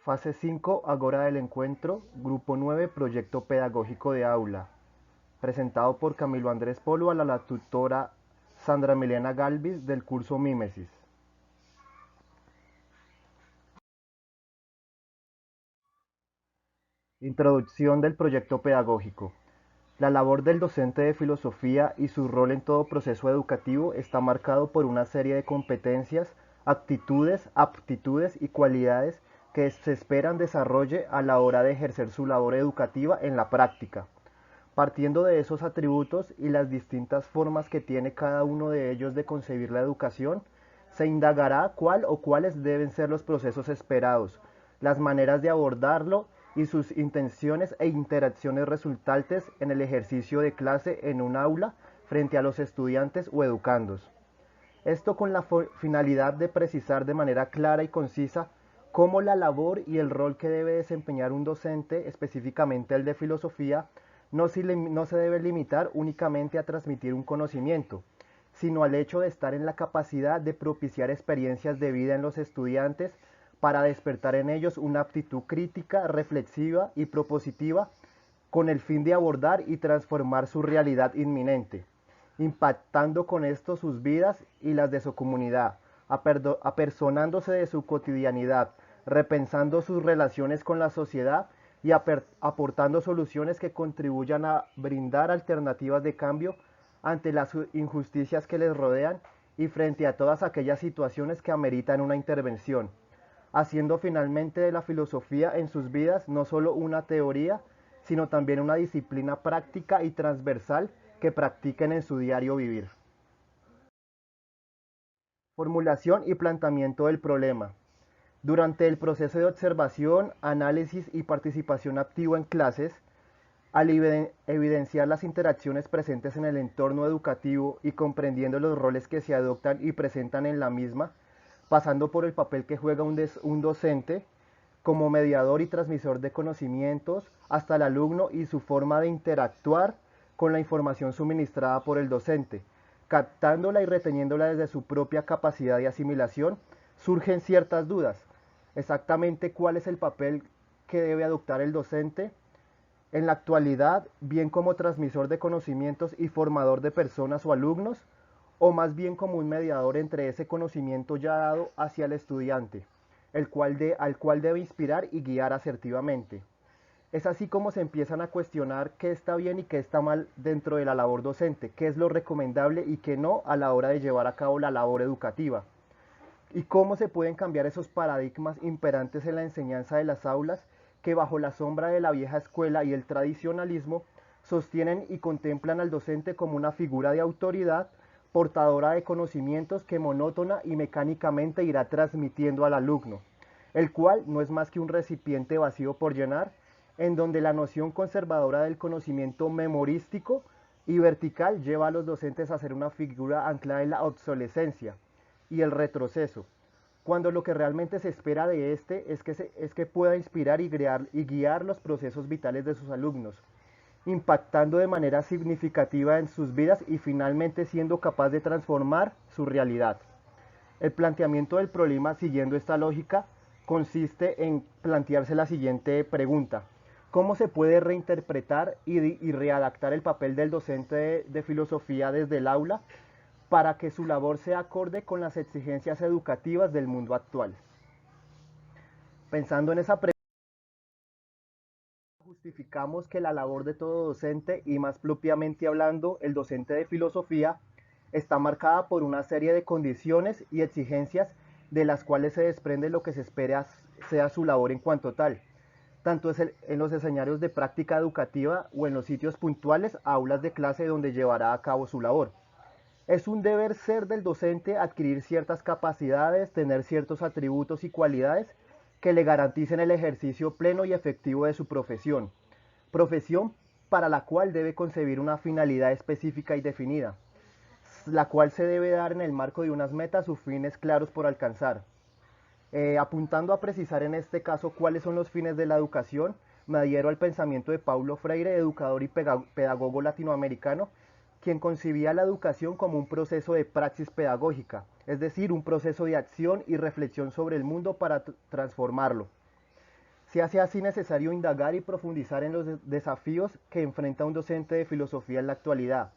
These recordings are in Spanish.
Fase 5, Agora del Encuentro, Grupo 9, Proyecto Pedagógico de Aula. Presentado por Camilo Andrés Polo a la tutora Sandra Milena Galvis del curso Mímesis. Introducción del proyecto pedagógico. La labor del docente de filosofía y su rol en todo proceso educativo está marcado por una serie de competencias, actitudes, aptitudes y cualidades que se esperan desarrolle a la hora de ejercer su labor educativa en la práctica. Partiendo de esos atributos y las distintas formas que tiene cada uno de ellos de concebir la educación, se indagará cuál o cuáles deben ser los procesos esperados, las maneras de abordarlo y sus intenciones e interacciones resultantes en el ejercicio de clase en un aula frente a los estudiantes o educandos. Esto con la finalidad de precisar de manera clara y concisa cómo la labor y el rol que debe desempeñar un docente, específicamente el de filosofía, no se debe limitar únicamente a transmitir un conocimiento, sino al hecho de estar en la capacidad de propiciar experiencias de vida en los estudiantes para despertar en ellos una aptitud crítica, reflexiva y propositiva con el fin de abordar y transformar su realidad inminente, impactando con esto sus vidas y las de su comunidad, apersonándose de su cotidianidad, repensando sus relaciones con la sociedad y aportando soluciones que contribuyan a brindar alternativas de cambio ante las injusticias que les rodean y frente a todas aquellas situaciones que ameritan una intervención, haciendo finalmente de la filosofía en sus vidas no solo una teoría, sino también una disciplina práctica y transversal que practiquen en su diario vivir. Formulación y planteamiento del problema. Durante el proceso de observación, análisis y participación activa en clases, al evidenciar las interacciones presentes en el entorno educativo y comprendiendo los roles que se adoptan y presentan en la misma, pasando por el papel que juega un docente como mediador y transmisor de conocimientos, hasta el alumno y su forma de interactuar con la información suministrada por el docente, captándola y reteniéndola desde su propia capacidad de asimilación, surgen ciertas dudas. Exactamente cuál es el papel que debe adoptar el docente en la actualidad, bien como transmisor de conocimientos y formador de personas o alumnos, o más bien como un mediador entre ese conocimiento ya dado hacia el estudiante, al cual debe inspirar y guiar asertivamente. Es así como se empiezan a cuestionar qué está bien y qué está mal dentro de la labor docente, qué es lo recomendable y qué no a la hora de llevar a cabo la labor educativa, y cómo se pueden cambiar esos paradigmas imperantes en la enseñanza de las aulas que bajo la sombra de la vieja escuela y el tradicionalismo sostienen y contemplan al docente como una figura de autoridad portadora de conocimientos que monótona y mecánicamente irá transmitiendo al alumno, el cual no es más que un recipiente vacío por llenar, en donde la noción conservadora del conocimiento memorístico y vertical lleva a los docentes a ser una figura anclada en la obsolescencia y el retroceso, cuando lo que realmente se espera de este es que pueda inspirar y guiar los procesos vitales de sus alumnos, impactando de manera significativa en sus vidas y finalmente siendo capaz de transformar su realidad. El planteamiento del problema siguiendo esta lógica consiste en plantearse la siguiente pregunta: ¿cómo se puede reinterpretar y readaptar el papel del docente de filosofía desde el aula para que su labor sea acorde con las exigencias educativas del mundo actual? Pensando en esa pregunta, justificamos que la labor de todo docente, y más propiamente hablando, el docente de filosofía, está marcada por una serie de condiciones y exigencias de las cuales se desprende lo que se espera sea su labor en cuanto tal, tanto en los escenarios de práctica educativa o en los sitios puntuales, aulas de clase donde llevará a cabo su labor. Es un deber ser del docente adquirir ciertas capacidades, tener ciertos atributos y cualidades que le garanticen el ejercicio pleno y efectivo de su profesión para la cual debe concebir una finalidad específica y definida, la cual se debe dar en el marco de unas metas o fines claros por alcanzar. Apuntando a precisar en este caso cuáles son los fines de la educación, me adhiero al pensamiento de Paulo Freire, educador y pedagogo latinoamericano, quien concibía la educación como un proceso de praxis pedagógica, es decir, un proceso de acción y reflexión sobre el mundo para transformarlo. Se hace así necesario indagar y profundizar en los desafíos que enfrenta un docente de filosofía en la actualidad,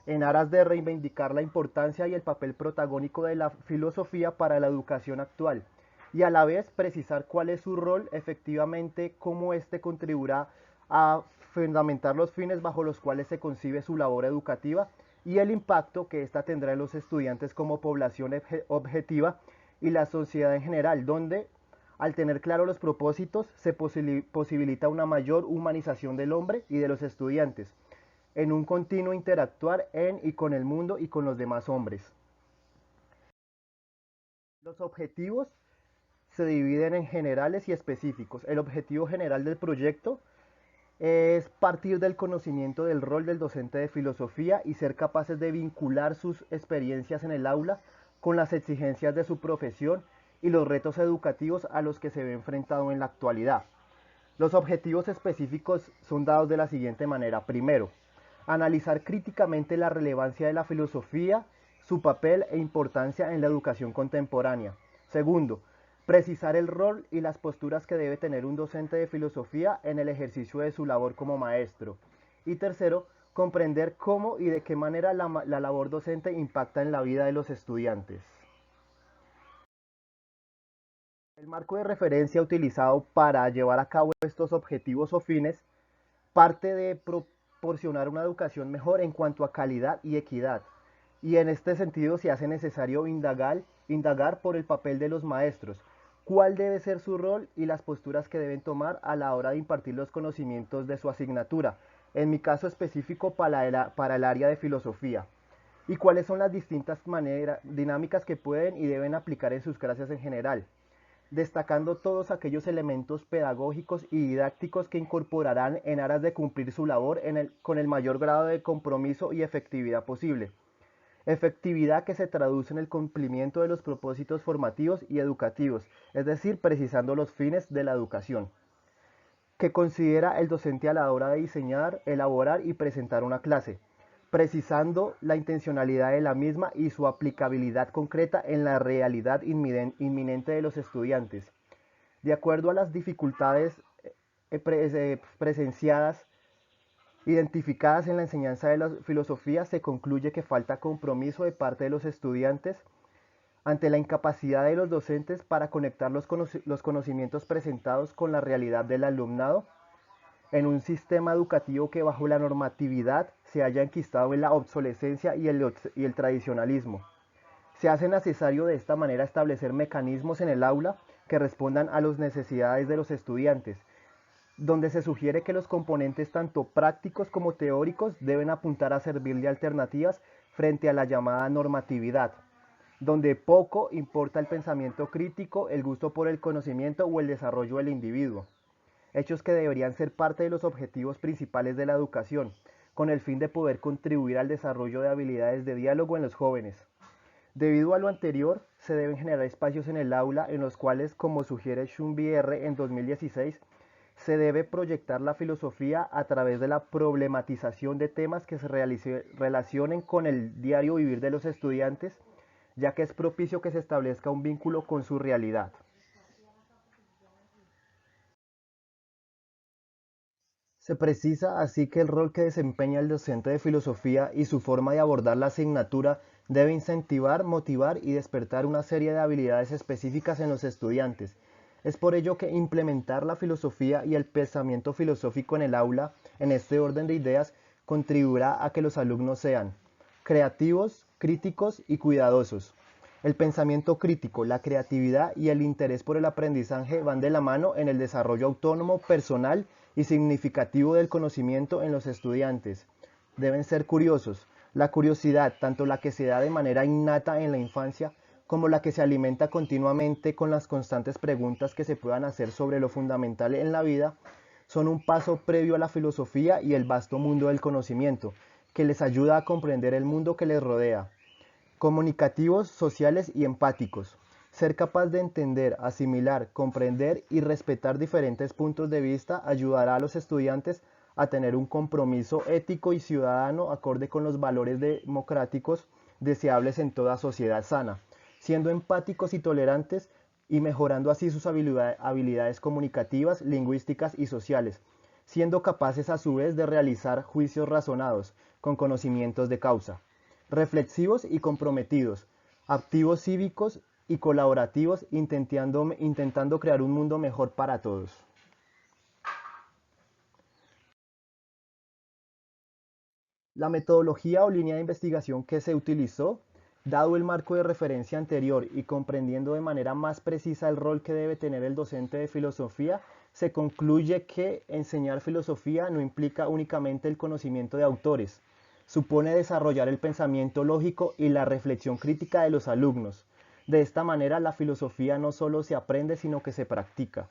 en aras de reivindicar la importancia y el papel protagónico de la filosofía para la educación actual, y a la vez precisar cuál es su rol efectivamente, cómo éste contribuirá a fundamentar los fines bajo los cuales se concibe su labor educativa y el impacto que ésta tendrá en los estudiantes como población objetiva y la sociedad en general, donde al tener claro los propósitos, se posibilita una mayor humanización del hombre y de los estudiantes, en un continuo interactuar en y con el mundo y con los demás hombres. Los objetivos se dividen en generales y específicos. El objetivo general del proyecto es partir del conocimiento del rol del docente de filosofía y ser capaces de vincular sus experiencias en el aula con las exigencias de su profesión y los retos educativos a los que se ve enfrentado en la actualidad. Los objetivos específicos son dados de la siguiente manera. Primero, analizar críticamente la relevancia de la filosofía, su papel e importancia en la educación contemporánea. Segundo, precisar el rol y las posturas que debe tener un docente de filosofía en el ejercicio de su labor como maestro. Y tercero, comprender cómo y de qué manera la labor docente impacta en la vida de los estudiantes. El marco de referencia utilizado para llevar a cabo estos objetivos o fines parte de proporcionar una educación mejor en cuanto a calidad y equidad. Y en este sentido se hace necesario indagar por el papel de los maestros, cuál debe ser su rol y las posturas que deben tomar a la hora de impartir los conocimientos de su asignatura, en mi caso específico para el área de filosofía, y cuáles son las distintas dinámicas que pueden y deben aplicar en sus clases en general, destacando todos aquellos elementos pedagógicos y didácticos que incorporarán en aras de cumplir su labor con el mayor grado de compromiso y efectividad posible. Efectividad que se traduce en el cumplimiento de los propósitos formativos y educativos, es decir, precisando los fines de la educación, que considera el docente a la hora de diseñar, elaborar y presentar una clase, precisando la intencionalidad de la misma y su aplicabilidad concreta en la realidad inminente de los estudiantes. De acuerdo a las dificultades presenciadas, identificadas en la enseñanza de la filosofía, se concluye que falta compromiso de parte de los estudiantes ante la incapacidad de los docentes para conectar los conocimientos presentados con la realidad del alumnado en un sistema educativo que bajo la normatividad se haya enquistado en la obsolescencia y el tradicionalismo. Se hace necesario de esta manera establecer mecanismos en el aula que respondan a las necesidades de los estudiantes, donde se sugiere que los componentes tanto prácticos como teóricos deben apuntar a servir de alternativas frente a la llamada normatividad, donde poco importa el pensamiento crítico, el gusto por el conocimiento o el desarrollo del individuo. Hechos que deberían ser parte de los objetivos principales de la educación, con el fin de poder contribuir al desarrollo de habilidades de diálogo en los jóvenes. Debido a lo anterior, se deben generar espacios en el aula en los cuales, como sugiere Schumbier en 2016, se debe proyectar la filosofía a través de la problematización de temas que se relacionen con el diario vivir de los estudiantes, ya que es propicio que se establezca un vínculo con su realidad. Se precisa así que el rol que desempeña el docente de filosofía y su forma de abordar la asignatura debe incentivar, motivar y despertar una serie de habilidades específicas en los estudiantes. Es por ello que implementar la filosofía y el pensamiento filosófico en el aula, en este orden de ideas, contribuirá a que los alumnos sean creativos, críticos y cuidadosos. El pensamiento crítico, la creatividad y el interés por el aprendizaje van de la mano en el desarrollo autónomo, personal y significativo del conocimiento en los estudiantes. Deben ser curiosos. La curiosidad, tanto la que se da de manera innata en la infancia, como la que se alimenta continuamente con las constantes preguntas que se puedan hacer sobre lo fundamental en la vida, son un paso previo a la filosofía y el vasto mundo del conocimiento, que les ayuda a comprender el mundo que les rodea. Comunicativos, sociales y empáticos. Ser capaz de entender, asimilar, comprender y respetar diferentes puntos de vista ayudará a los estudiantes a tener un compromiso ético y ciudadano acorde con los valores democráticos deseables en toda sociedad sana. Siendo empáticos y tolerantes, y mejorando así sus habilidades comunicativas, lingüísticas y sociales, siendo capaces a su vez de realizar juicios razonados, con conocimientos de causa, reflexivos y comprometidos, activos cívicos y colaborativos, intentando crear un mundo mejor para todos. La metodología o línea de investigación que se utilizó, dado el marco de referencia anterior y comprendiendo de manera más precisa el rol que debe tener el docente de filosofía, se concluye que enseñar filosofía no implica únicamente el conocimiento de autores, supone desarrollar el pensamiento lógico y la reflexión crítica de los alumnos. De esta manera, la filosofía no solo se aprende, sino que se practica.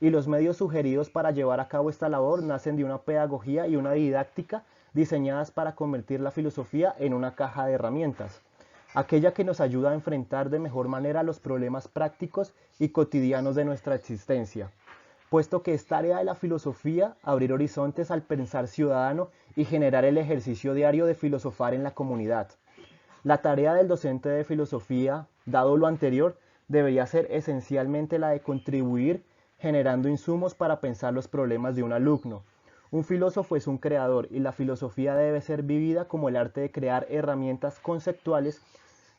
Y los medios sugeridos para llevar a cabo esta labor nacen de una pedagogía y una didáctica diseñadas para convertir la filosofía en una caja de herramientas, aquella que nos ayuda a enfrentar de mejor manera los problemas prácticos y cotidianos de nuestra existencia, puesto que es tarea de la filosofía abrir horizontes al pensar ciudadano y generar el ejercicio diario de filosofar en la comunidad. La tarea del docente de filosofía, dado lo anterior, debería ser esencialmente la de contribuir generando insumos para pensar los problemas de un alumno. Un filósofo es un creador y la filosofía debe ser vivida como el arte de crear herramientas conceptuales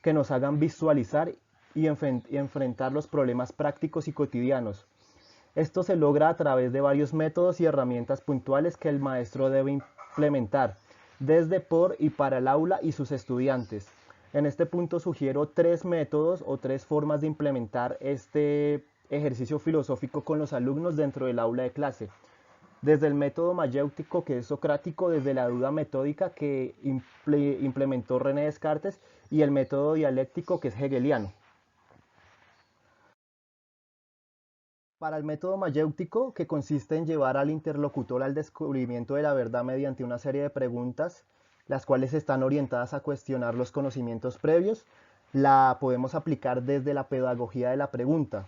que nos hagan visualizar y enfrentar los problemas prácticos y cotidianos. Esto se logra a través de varios métodos y herramientas puntuales que el maestro debe implementar, desde, por y para el aula y sus estudiantes. En este punto sugiero 3 métodos o 3 formas de implementar este ejercicio filosófico con los alumnos dentro del aula de clase. Desde el método mayéutico, que es socrático, desde la duda metódica que implementó René Descartes, y el método dialéctico, que es hegeliano. Para el método mayéutico, que consiste en llevar al interlocutor al descubrimiento de la verdad mediante una serie de preguntas, las cuales están orientadas a cuestionar los conocimientos previos, la podemos aplicar desde la pedagogía de la pregunta.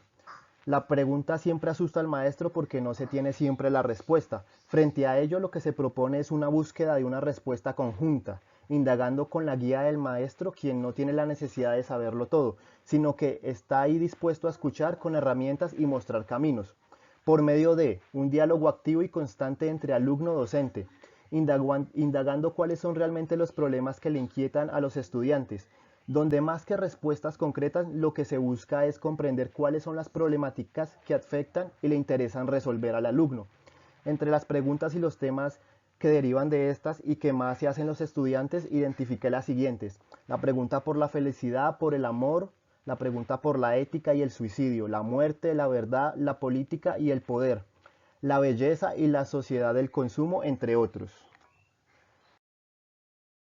La pregunta siempre asusta al maestro porque no se tiene siempre la respuesta. Frente a ello, lo que se propone es una búsqueda de una respuesta conjunta, indagando con la guía del maestro, quien no tiene la necesidad de saberlo todo, sino que está ahí dispuesto a escuchar con herramientas y mostrar caminos, por medio de un diálogo activo y constante entre alumno-docente, indagando cuáles son realmente los problemas que le inquietan a los estudiantes, donde más que respuestas concretas lo que se busca es comprender cuáles son las problemáticas que afectan y le interesan resolver al alumno. Entre las preguntas y los temas que derivan de estas y que más se hacen los estudiantes, identifiqué las siguientes: la pregunta por la felicidad, por el amor, la pregunta por la ética y el suicidio, la muerte, la verdad, la política y el poder, la belleza y la sociedad del consumo, entre otros.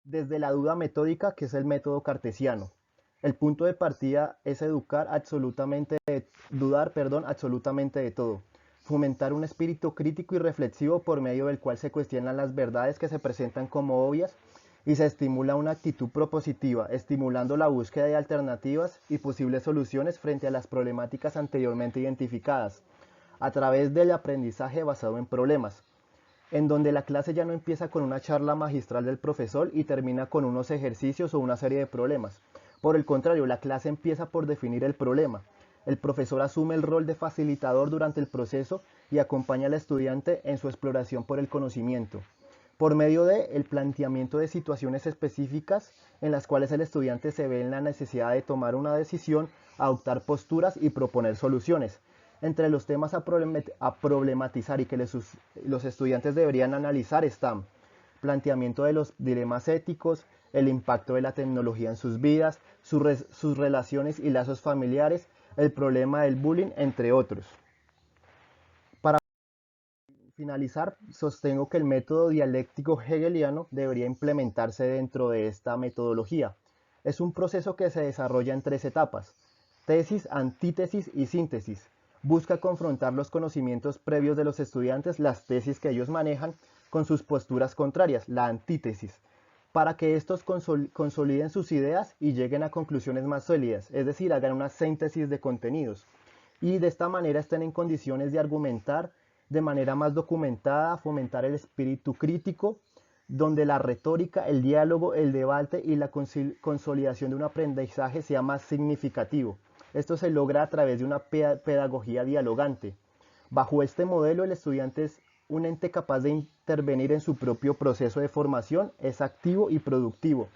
Desde la duda metódica, que es el método cartesiano. El punto de partida es dudar absolutamente de todo. Fomentar un espíritu crítico y reflexivo por medio del cual se cuestionan las verdades que se presentan como obvias y se estimula una actitud propositiva, estimulando la búsqueda de alternativas y posibles soluciones frente a las problemáticas anteriormente identificadas, a través del aprendizaje basado en problemas, en donde la clase ya no empieza con una charla magistral del profesor y termina con unos ejercicios o una serie de problemas. Por el contrario, la clase empieza por definir el problema. El profesor asume el rol de facilitador durante el proceso y acompaña al estudiante en su exploración por el conocimiento, por medio de el planteamiento de situaciones específicas en las cuales el estudiante se ve en la necesidad de tomar una decisión, adoptar posturas y proponer soluciones. Entre los temas a problematizar y que los estudiantes deberían analizar están: planteamiento de los dilemas éticos, el impacto de la tecnología en sus vidas, sus relaciones y lazos familiares, el problema del bullying, entre otros. Para finalizar, sostengo que el método dialéctico hegeliano debería implementarse dentro de esta metodología. Es un proceso que se desarrolla en 3 etapas: tesis, antítesis y síntesis. Busca confrontar los conocimientos previos de los estudiantes, las tesis que ellos manejan, con sus posturas contrarias, la antítesis, para que estos consoliden sus ideas y lleguen a conclusiones más sólidas, es decir, hagan una síntesis de contenidos. Y de esta manera estén en condiciones de argumentar de manera más documentada, fomentar el espíritu crítico, donde la retórica, el diálogo, el debate y la consolidación de un aprendizaje sea más significativo. Esto se logra a través de una pedagogía dialogante. Bajo este modelo, el estudiante es un ente capaz de intervenir en su propio proceso de formación, es activo y productivo,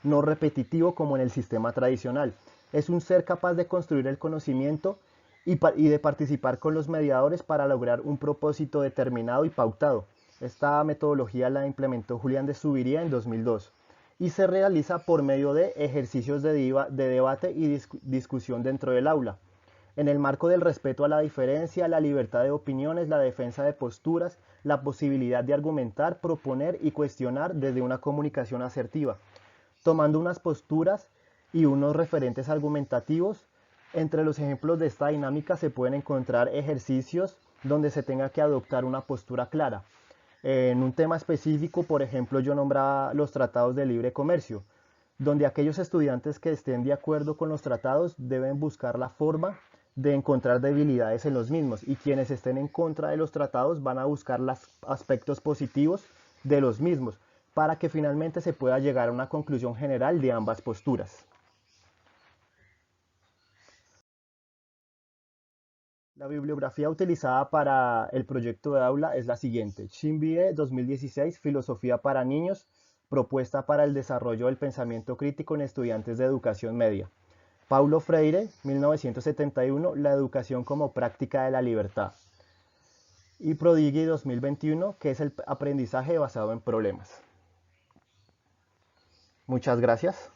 no repetitivo como en el sistema tradicional. Es un ser capaz de construir el conocimiento y de participar con los mediadores para lograr un propósito determinado y pautado. Esta metodología la implementó Julián de Zuviría en 2002 y se realiza por medio de ejercicios de debate y discusión dentro del aula, en el marco del respeto a la diferencia, la libertad de opiniones, la defensa de posturas, la posibilidad de argumentar, proponer y cuestionar desde una comunicación asertiva, tomando unas posturas y unos referentes argumentativos. Entre los ejemplos de esta dinámica se pueden encontrar ejercicios donde se tenga que adoptar una postura clara. En un tema específico, por ejemplo, yo nombraba los tratados de libre comercio, donde aquellos estudiantes que estén de acuerdo con los tratados deben buscar la forma de encontrar debilidades en los mismos, y quienes estén en contra de los tratados van a buscar los aspectos positivos de los mismos para que finalmente se pueda llegar a una conclusión general de ambas posturas. La bibliografía utilizada para el proyecto de aula es la siguiente: Shinbie 2016, Filosofía para niños, propuesta para el desarrollo del pensamiento crítico en estudiantes de educación media. Paulo Freire, 1971, La educación como práctica de la libertad. Y Prodigy 2021, que es el aprendizaje basado en problemas. Muchas gracias.